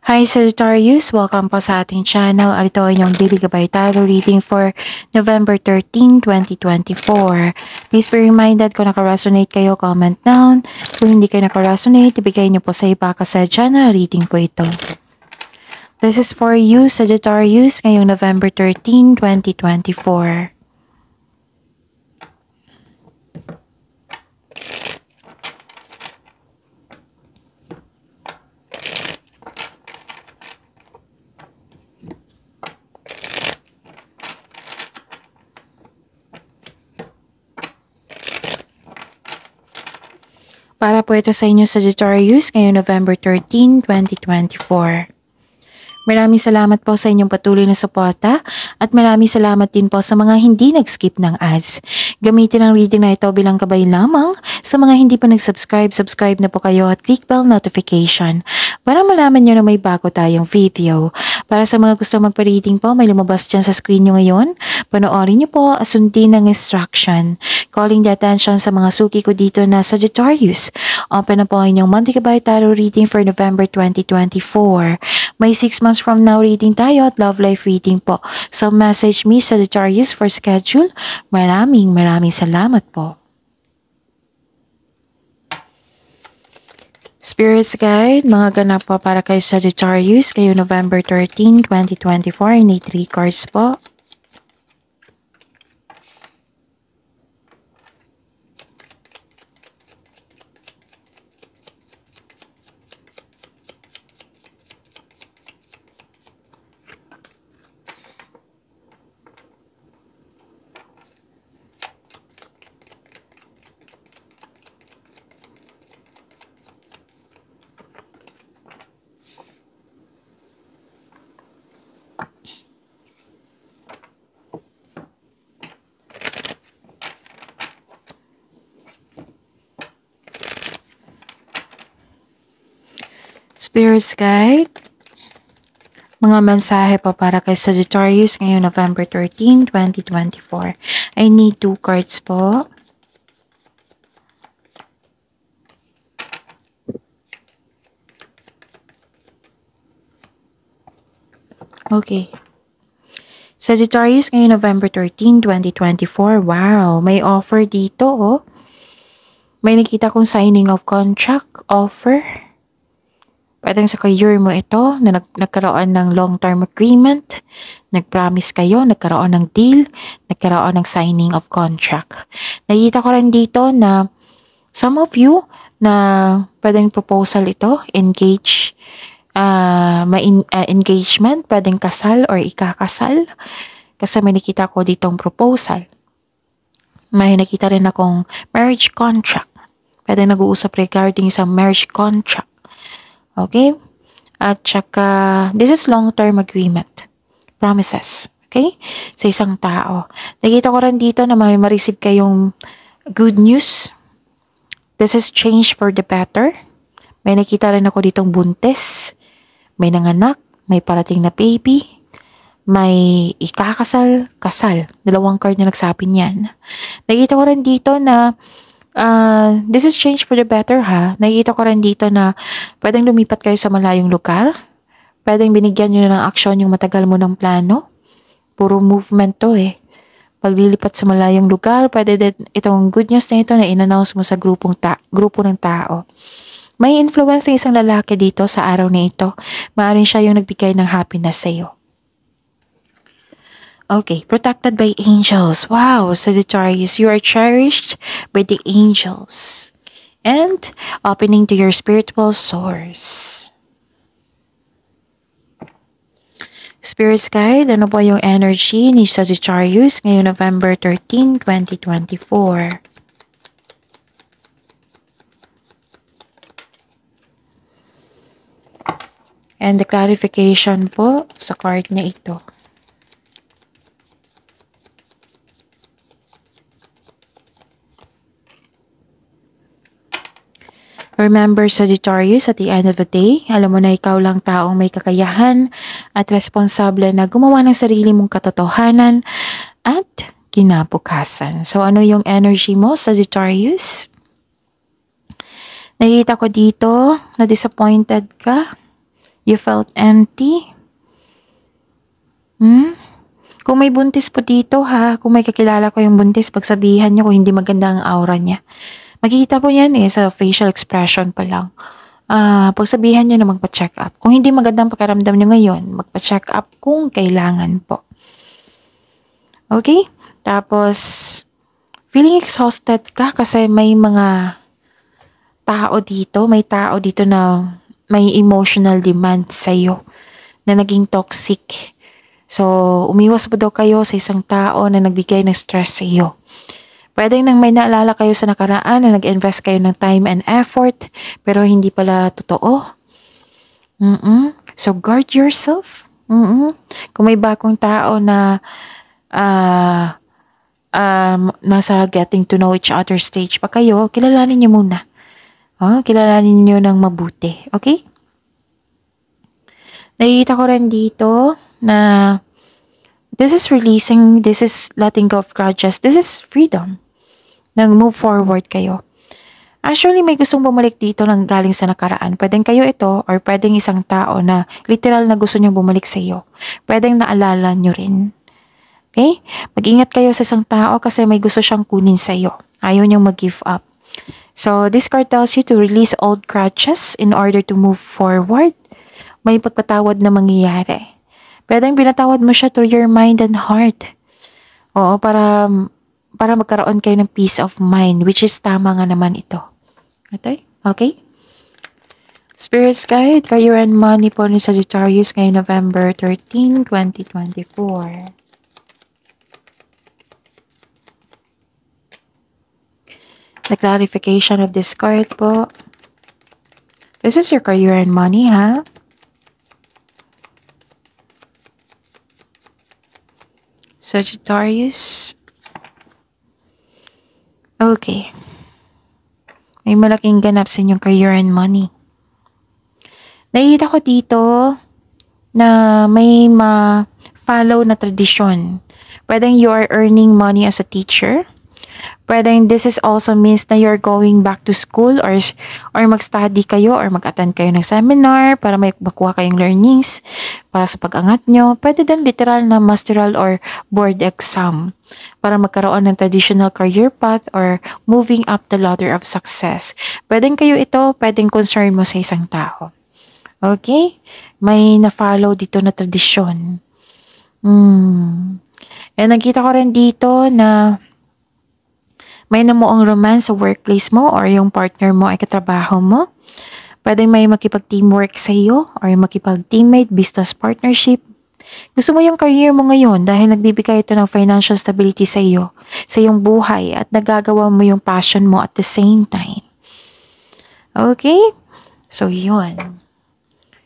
Hi Sagittarius, welcome po sa ating channel. Ito ay yung Daily Gabay Tarot reading for November 13, 2024. Please be reminded kung naka-resonate kayo, comment down. Kung hindi kayo naka-resonate, ibigay niyo po sa iba kasi channel reading po ito. This is for you, Sagittarius, ngayong November 13, 2024. Para po ito sa inyo, Sagittarius, ngayong November 13, 2024. Maraming salamat po sa inyong patuloy na suporta at maraming salamat din po sa mga hindi nag-skip ng ads. Gamitin ang reading na ito bilang gabay lamang. Sa mga hindi pa nag-subscribe, subscribe na po kayo at click bell notification para malaman nyo na may bago tayong video. Para sa mga gusto magpa-reading po, may lumabas dyan sa screen nyo ngayon. Panoorin nyo po, sundin ang instruction. Calling the attention sa mga suki ko dito na Sagittarius. Open na po ang inyong monthly Gabay Tarot reading for November 2024. May 6 months from now reading tayo at love life reading po. So message me Sagittarius for schedule. Maraming salamat po. Spirits Guide, mga ganap po para kay Sagittarius kayo November 13, 2024. I need 3 cards po. Spirits Guide, mga mensahe pa para kay Sagittarius ngayong November 13, 2024. I need 2 cards po. Okay. Sagittarius ngayong November 13, 2024. Wow, may offer dito oh. May nakita kong signing of contract offer. Pwedeng sa career mo ito na nagkaroon ng long-term agreement, nag-promise kayo, nagkaroon ng deal, nagkaroon ng signing of contract. Nakita ko rin dito na some of you na pwedeng proposal ito, engagement, pwedeng kasal or ikakasal. Kasi may nakita ko ditong proposal. May nakita rin akong marriage contract. Pwedeng nag-uusap regarding sa marriage contract. Okay? At saka, this is long-term agreement. Promises. Okay? Sa isang tao. Nakita ko rin dito na may ma-receive kayong good news. This is change for the better. May nakita rin ako ditong buntis. May nanganak. May parating na baby. May ikakasal. Kasal. 2 card na nagsabi niyan. Nakita ko rin dito na this is change for the better ha. Nakikita ko rin dito na pwedeng lumipat kayo sa malayong lugar. Pwedeng binigyan nyo ng aksyon yung matagal mo ng plano. Puro movement to eh. Paglilipat sa malayong lugar, pwede din itong good news na ito na in-announce mo sa grupo ng tao. May influence ng isang lalaki dito sa araw na ito. Maaaring siya yung nagbigay ng happiness sa iyo. Okay, protected by angels. Wow, Sagittarius, you are cherished by the angels. And opening to your spiritual source. Spirits Guide, ano po yung energy ni Sagittarius ngayong November 13, 2024? And the clarification po sa card na ito. Remember, Sagittarius, at the end of the day, alam mo na ikaw lang taong may kakayahan at responsable na gumawa ng sarili mong katotohanan at kinabukasan. So, ano yung energy mo, Sagittarius? Nakita ko dito na disappointed ka. You felt empty? Kung may buntis po dito ha, kung may kakilala ko yung buntis, pagsabihan niyo kung hindi maganda ang aura niya. Makikita po yan sa facial expression pa lang. Pagsabihan niyo na magpa-check up. Kung hindi magandang pakiramdam niyo ngayon, magpa-check up kung kailangan po. Okay? Tapos, feeling exhausted ka kasi may tao dito na may emotional demand sa'yo na naging toxic. So, umiwas po daw kayo sa isang tao na nagbigay ng stress sa iyo. Pwedeng nang may naalala kayo sa nakaraan na nag-invest kayo ng time and effort pero hindi pala totoo. So, guard yourself. Kung may bagong tao na nasa getting to know each other stage pa kayo, kilalanin niyo muna. Kilalanin niyo ng mabuti. Okay? Nakikita ko rin dito na this is releasing, this is letting go of grudges, this is freedom. Nang move forward kayo. Actually, may gustong bumalik dito ng galing sa nakaraan. Pwedeng kayo ito or pwedeng isang tao na literal na gusto nyo bumalik sa iyo. Pwedeng naalala nyo rin. Okay? Mag-ingat kayo sa isang tao kasi may gusto siyang kunin sa iyo. Ayaw niyang mag-give up. So, this card tells you to release old grudges in order to move forward. May pagpatawad na mangyayari. Pwedeng pinatawad mo siya through your mind and heart. Oo, para magkaroon kayo ng peace of mind, which is tama nga naman ito. Okay? Spirit's Guide, Career and Money po ni Sagittarius ngayong November 13, 2024. The clarification of this card po. This is your career and money, ha? Sagittarius. Okay. May malaking ganap sa inyong career and money. Nakikita ko dito na may ma-follow na tradisyon. Pwedeng you are earning money as a teacher. Pwedeng this is also means na you're going back to school or mag-study kayo or mag-attend kayo ng seminar para may makuha kayong learnings para sa pag-angat nyo. Pwede din literal na masteral or board exam para magkaroon ng traditional career path or moving up the ladder of success. Pwedeng kayo ito, pwedeng concern mo sa isang tao. Okay? May na-follow dito na tradisyon. Nakita ko rin dito na may namuong romance sa workplace mo or yung partner mo ay katrabaho mo. Pwedeng may makipag-teamwork sa iyo or makipag-teammate, business partnership. Gusto mo yung career mo ngayon dahil nagbibigay ito ng financial stability sa iyo, sa iyong buhay at nagagawa mo yung passion mo at the same time. Okay? So, yun.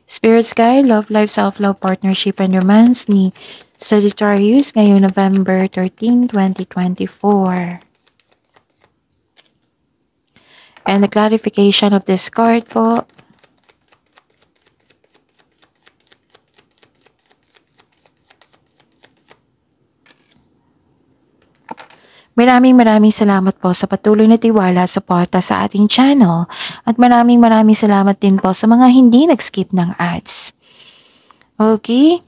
Spirit's Guide, Love Life, Self-Love, Partnership, and Romance ni Sagittarius ngayong November 13, 2024. And the clarification of this card po. Maraming salamat po sa patuloy na tiwala at suporta sa ating channel. At maraming salamat din po sa mga hindi nag-skip ng ads. Okay?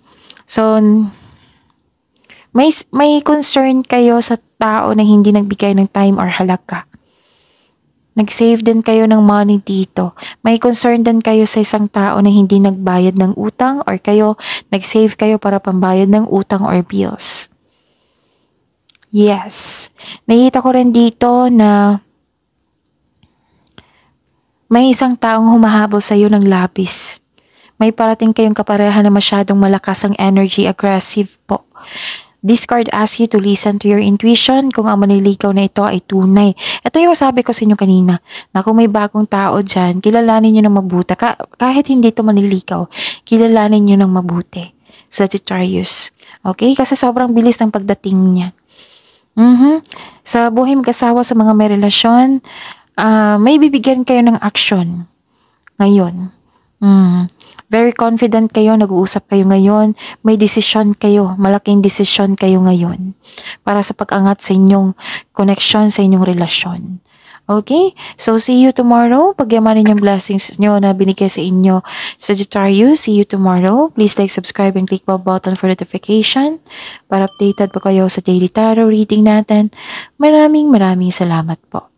So, may concern kayo sa tao na hindi nagbigay ng time or halaga. Nag-save din kayo ng money dito. May concern din kayo sa isang tao na hindi nagbayad ng utang or kayo, nag-save kayo para pambayad ng utang or bills. Yes. Nakita ko rin dito na may isang taong humahabol sa iyo ng labis. May parating kayong kapareha na masyadong malakas ang energy, aggressive po. This card asks you to listen to your intuition kung ang manliligaw na ito ay tunay. Ito yung sabi ko sa inyo kanina, na kung may bagong tao dyan, kilalanin nyo ng mabuti. Kahit hindi ito manliligaw, kilalanin nyo ng mabuti. Sagittarius. Okay? Kasi sobrang bilis ng pagdating niya. Sa buhay mag-asawa, sa mga may relasyon, may bibigyan kayo ng action ngayon. Very confident kayo, nag-uusap kayo ngayon, may decision kayo, malaking decision kayo ngayon para sa pag-angat sa inyong connection, sa inyong relasyon. Okay? So, see you tomorrow. Pagyamanin yung blessings nyo na binigay sa inyo. Sagittarius, see you tomorrow. Please like, subscribe, and click the button for notification para updated po kayo sa daily tarot reading natin. Maraming salamat po.